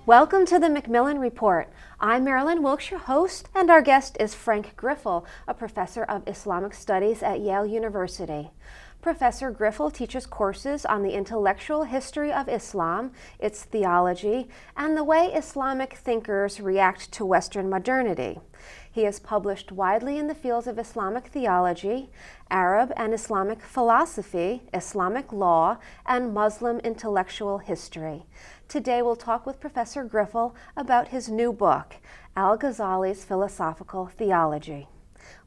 Welcome to the Macmillan Report. I'm Marilyn Wilkes, your host, and our guest is Frank Griffel, a professor of Islamic Studies at Yale University. Professor Griffel teaches courses on the intellectual history of Islam, its theology, and the way Islamic thinkers react to Western modernity. He has published widely in the fields of Islamic theology, Arab and Islamic philosophy, Islamic law, and Muslim intellectual history. Today we'll talk with Professor Griffel about his new book, Al-Ghazali's Philosophical Theology.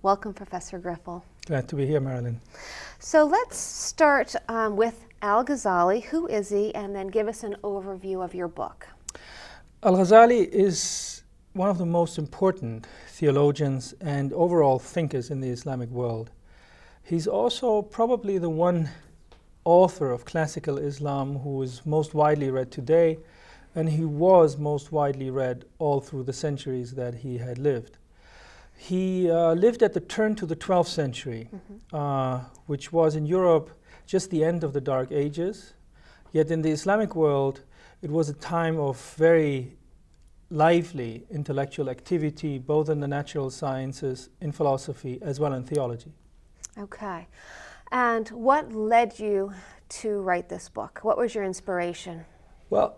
Welcome, Professor Griffel. Glad to be here, Marilyn. So let's start with Al-Ghazali. Who is he? And then give us an overview of your book. Al-Ghazali is one of the most important theologians and overall thinkers in the Islamic world. He's also probably the one author of classical Islam who is most widely read today, and he was most widely read all through the centuries that he had lived. He lived at the turn to the 12th century, which was in Europe just the end of the Dark Ages. Yet in the Islamic world, it was a time of very lively intellectual activity, both in the natural sciences, in philosophy, as well in theology. Okay. And what led you to write this book? What was your inspiration? Well,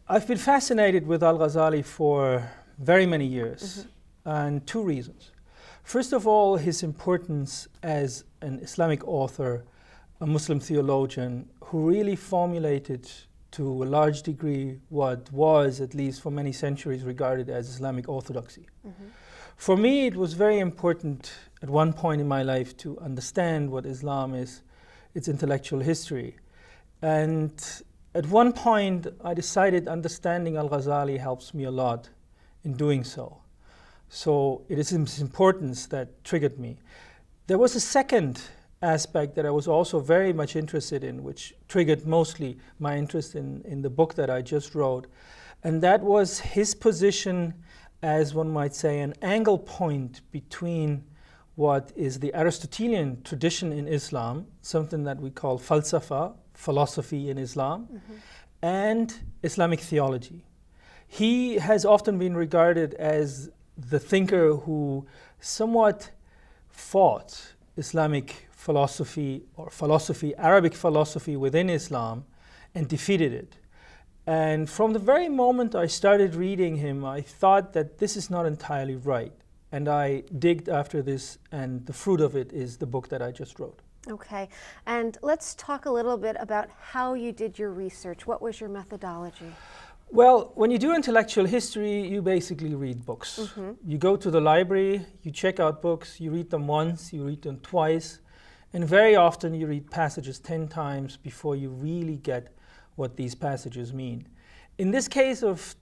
I've been fascinated with Al-Ghazali for very many years, and two reasons. First of all, his importance as an Islamic author, a Muslim theologian, who really formulated to a large degree what was, at least for many centuries, regarded as Islamic orthodoxy. For me, it was very important at one point in my life to understand what Islam is, its intellectual history. And at one point, I decided understanding Al-Ghazali helps me a lot in doing so. So it is his importance that triggered me. There was a second aspect that I was also very much interested in, which triggered mostly my interest in the book that I just wrote. And that was his position as, one might say, an angle point between what is the Aristotelian tradition in Islam, something that we call falsafa, philosophy in Islam, and Islamic theology. He has often been regarded as the thinker who somewhat fought Islamic philosophy or philosophy, Arabic philosophy within Islam, and defeated it. And from the very moment I started reading him, I thought that this is not entirely right. And I digged after this, and the fruit of it is the book that I just wrote. Okay. And let's talk a little bit about how you did your research. What was your methodology? Well, when you do intellectual history, you basically read books. You go to the library, you check out books, you read them once, you read them twice, and very often you read passages 10 times before you really get what these passages mean. In this case of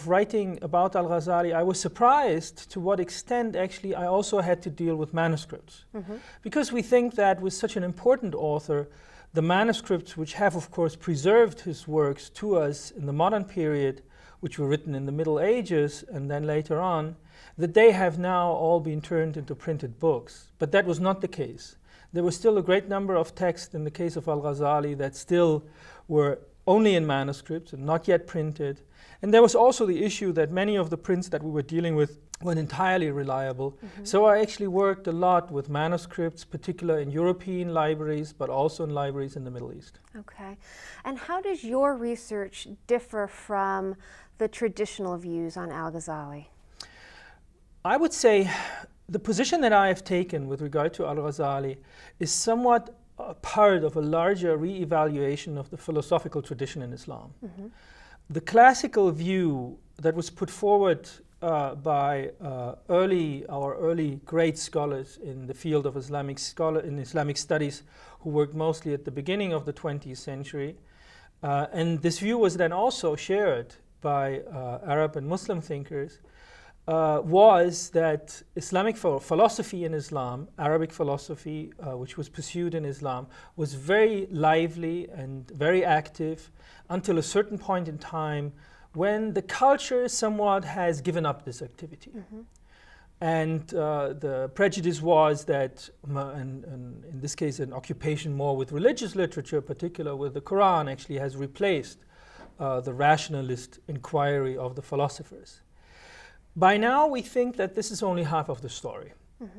writing about Al-Ghazali, I was surprised to what extent actually I also had to deal with manuscripts. Because we think that with such an important author, the manuscripts which have of course preserved his works to us in the modern period, which were written in the Middle Ages and then later on, that they have now all been turned into printed books. But that was not the case. There was still a great number of texts in the case of Al-Ghazali that still were only in manuscripts and not yet printed. And there was also the issue that many of the prints that we were dealing with weren't entirely reliable. So I actually worked a lot with manuscripts, particularly in European libraries, but also in libraries in the Middle East. Okay. And how does your research differ from the traditional views on Al-Ghazali? I would say the position that I have taken with regard to Al-Ghazali is somewhat a part of a larger re-evaluation of the philosophical tradition in Islam. The classical view that was put forward by our early great scholars in the field of Islamic studies, who worked mostly at the beginning of the 20th century, and this view was then also shared by Arab and Muslim thinkers, was that Islamic philosophy in Islam, Arabic philosophy, which was pursued in Islam, was very lively and very active until a certain point in time when the culture somewhat has given up this activity. And the prejudice was that, and in this case, an occupation more with religious literature, particularly with the Quran, actually has replaced the rationalist inquiry of the philosophers. By now, we think that this is only half of the story.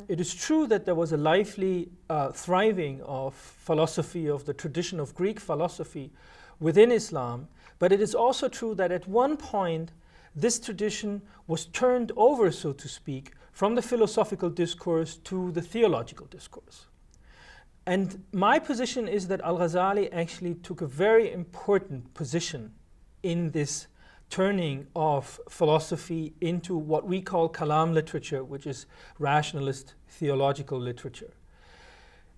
It is true that there was a lively thriving of philosophy, of the tradition of Greek philosophy within Islam, but it is also true that at one point this tradition was turned over, so to speak, from the philosophical discourse to the theological discourse. And my position is that al-Ghazali actually took a very important position in this turning of philosophy into what we call kalam literature, which is rationalist theological literature.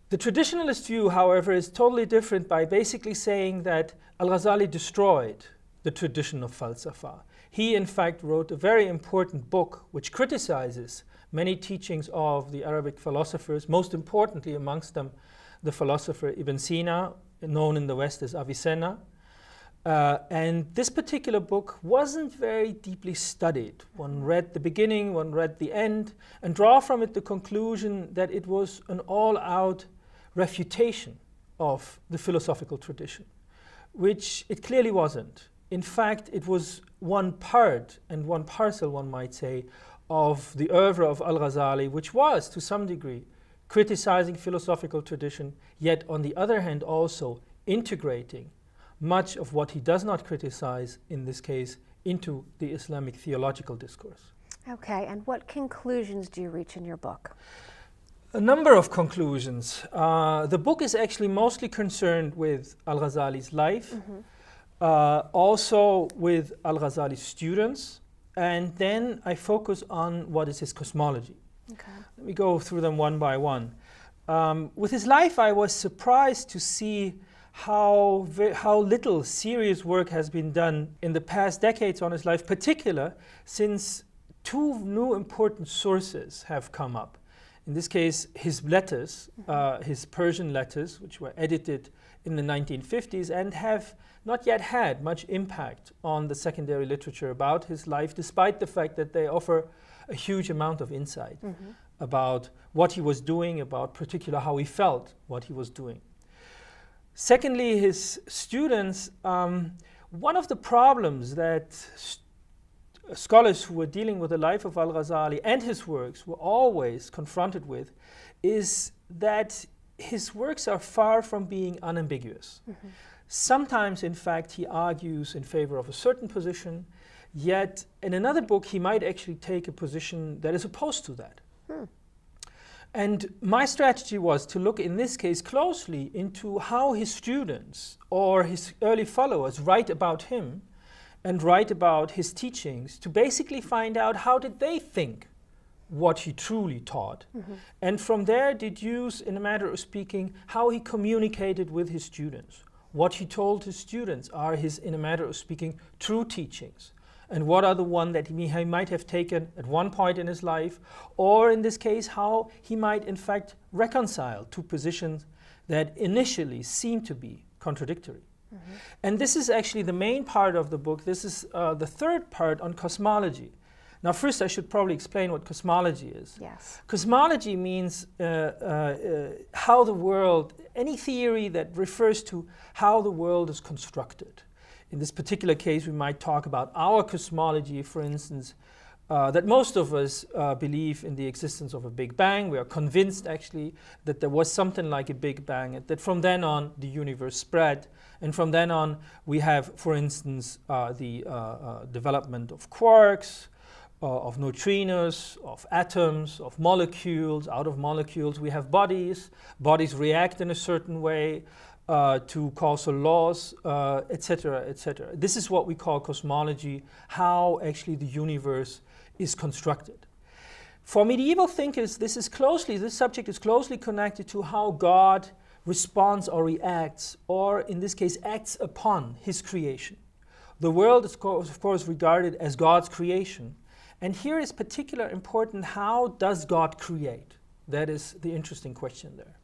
The traditionalist view, however, is totally different by basically saying that al-Ghazali destroyed the tradition of falsafa. He, in fact, wrote a very important book which criticizes many teachings of the Arabic philosophers, most importantly amongst them the philosopher Ibn Sina, known in the West as Avicenna. And this particular book wasn't very deeply studied. One read the beginning, one read the end, and draw from it the conclusion that it was an all-out refutation of the philosophical tradition, which it clearly wasn't. In fact, it was one part and one parcel, one might say, of the oeuvre of al-Ghazali, which was, to some degree, criticizing philosophical tradition, yet on the other hand also integrating much of what he does not criticize, in this case, into the Islamic theological discourse. Okay, and what conclusions do you reach in your book? A number of conclusions. The book is actually mostly concerned with al-Ghazali's life, also with al-Ghazali's students, and then I focus on what is his cosmology. Okay. Let me go through them one by one. With his life, I was surprised to see how little serious work has been done in the past decades on his life, particularly since two new important sources have come up. In this case, his letters, his Persian letters, which were edited in the 1950s and have not yet had much impact on the secondary literature about his life, despite the fact that they offer a huge amount of insight about what he was doing, about particular how he felt what he was doing. Secondly, his students, one of the problems that scholars who were dealing with the life of al-Ghazali and his works were always confronted with is that his works are far from being unambiguous. Sometimes, in fact, he argues in favor of a certain position, yet in another book he might actually take a position that is opposed to that. And my strategy was to look in this case closely into how his students or his early followers write about him and write about his teachings, to basically find out how did they think what he truly taught. And from there deduce, in a matter of speaking, how he communicated with his students. What he told his students are his, in a matter of speaking, true teachings. And what are the ones that he might have taken at one point in his life, or in this case, how he might in fact reconcile two positions that initially seem to be contradictory. And this is actually the main part of the book. This is the third part on cosmology. Now, first I should probably explain what cosmology is. Yes. Cosmology means how the world, any theory that refers to how the world is constructed. In this particular case, we might talk about our cosmology, for instance, that most of us believe in the existence of a Big Bang. We are convinced, actually, that there was something like a Big Bang, and that from then on, the universe spread. And from then on, we have, for instance, the development of quarks, of neutrinos, of atoms, of molecules. Out of molecules, we have bodies. Bodies react in a certain way to causal laws, etc., etc. This is what we call cosmology, how actually the universe is constructed. For medieval thinkers, this subject is closely connected to how God responds or reacts, or in this case, acts upon his creation. The world is, of course, regarded as God's creation. And here is particularly important, how does God create? That is the interesting question there.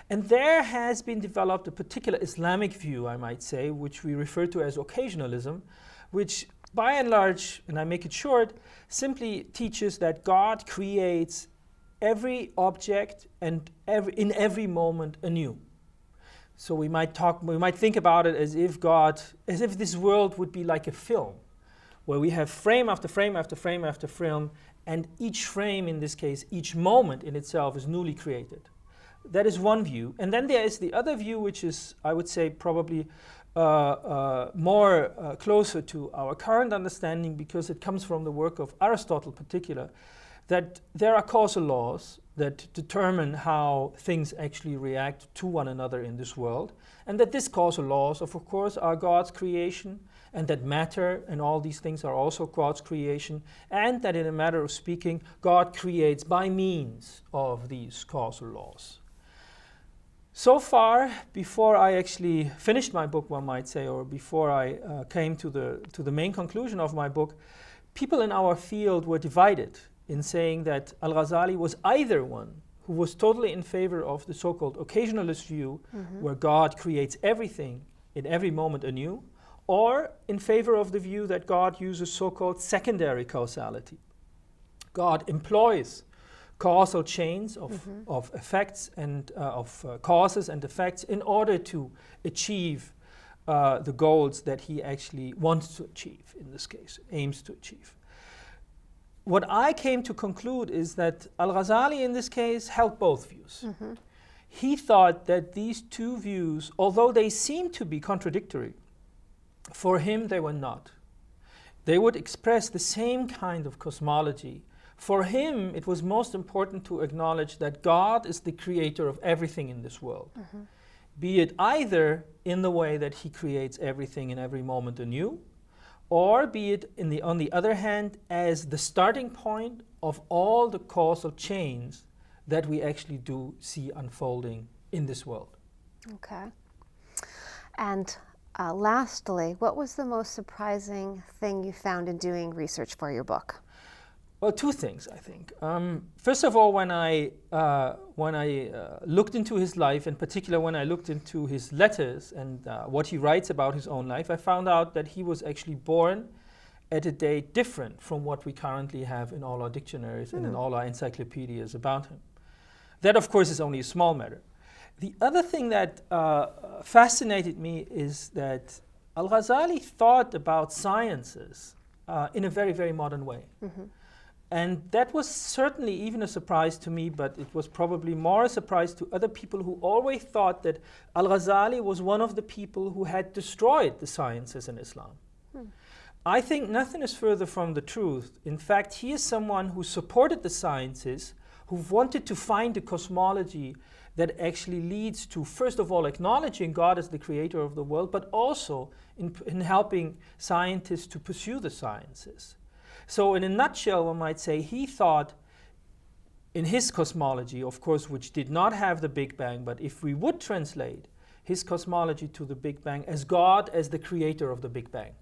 And there has been developed a particular Islamic view, I might say, which we refer to as occasionalism, which by and large, and I make it short, simply teaches that God creates every object and in every moment anew. So we might think about it as if this world would be like a film, where we have frame after frame after frame after frame, and each frame, in this case, each moment in itself is newly created. That is one view. And then there is the other view, which is, I would say, probably more closer to our current understanding, because it comes from the work of Aristotle in particular, that there are causal laws that determine how things actually react to one another in this world, and that these causal laws, of course, are God's creation, and that matter and all these things are also God's creation, and that in a matter of speaking, God creates by means of these causal laws. So far, before I actually finished my book, one might say, or before I came to the main conclusion of my book, people in our field were divided in saying that al-Ghazali was either one who was totally in favor of the so-called occasionalist view, where God creates everything in every moment anew, or in favor of the view that God uses so-called secondary causality. God employs causal chains of effects and of causes and effects in order to achieve the goals that he actually wants to achieve, in this case, aims to achieve. What I came to conclude is that al-Ghazali in this case held both views. He thought that these two views, although they seemed to be contradictory, for him they were not. They would express the same kind of cosmology. For him, it was most important to acknowledge that God is the creator of everything in this world, be it either in the way that he creates everything in every moment anew, or be it on the other hand as the starting point of all the causal chains that we actually do see unfolding in this world. Okay. And lastly, what was the most surprising thing you found in doing research for your book? Well, two things, I think. First of all, when I looked into his life, in particular when I looked into his letters and what he writes about his own life, I found out that he was actually born at a date different from what we currently have in all our dictionaries and in all our encyclopedias about him. That, of course, is only a small matter. The other thing that fascinated me is that al-Ghazali thought about sciences in a very, very modern way. And that was certainly even a surprise to me, but it was probably more a surprise to other people who always thought that al-Ghazali was one of the people who had destroyed the sciences in Islam. I think nothing is further from the truth. In fact, he is someone who supported the sciences, who wanted to find a cosmology that actually leads to, first of all, acknowledging God as the creator of the world, but also in helping scientists to pursue the sciences. So in a nutshell, one might say he thought in his cosmology, of course, which did not have the Big Bang, but if we would translate his cosmology to the Big Bang as God as the creator of the Big Bang.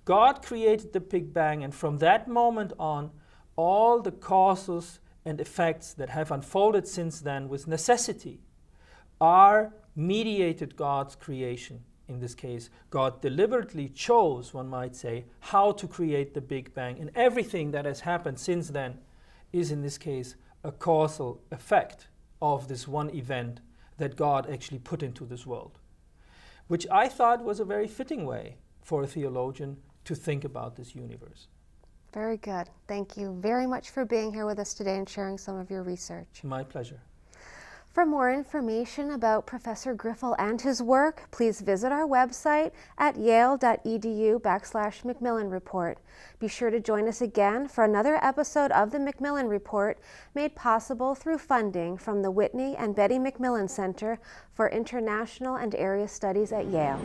God created the Big Bang, and from that moment on, all the causes and effects that have unfolded since then with necessity are mediated God's creation. In this case, God deliberately chose, one might say, how to create the Big Bang, and everything that has happened since then is, in this case, a causal effect of this one event that God actually put into this world, which I thought was a very fitting way for a theologian to think about this universe. Very good. Thank you very much for being here with us today and sharing some of your research. My pleasure. For more information about Professor Griffel and his work, please visit our website at yale.edu/Macmillan Report. Be sure to join us again for another episode of the Macmillan Report, made possible through funding from the Whitney and Betty Macmillan Center for International and Area Studies at Yale.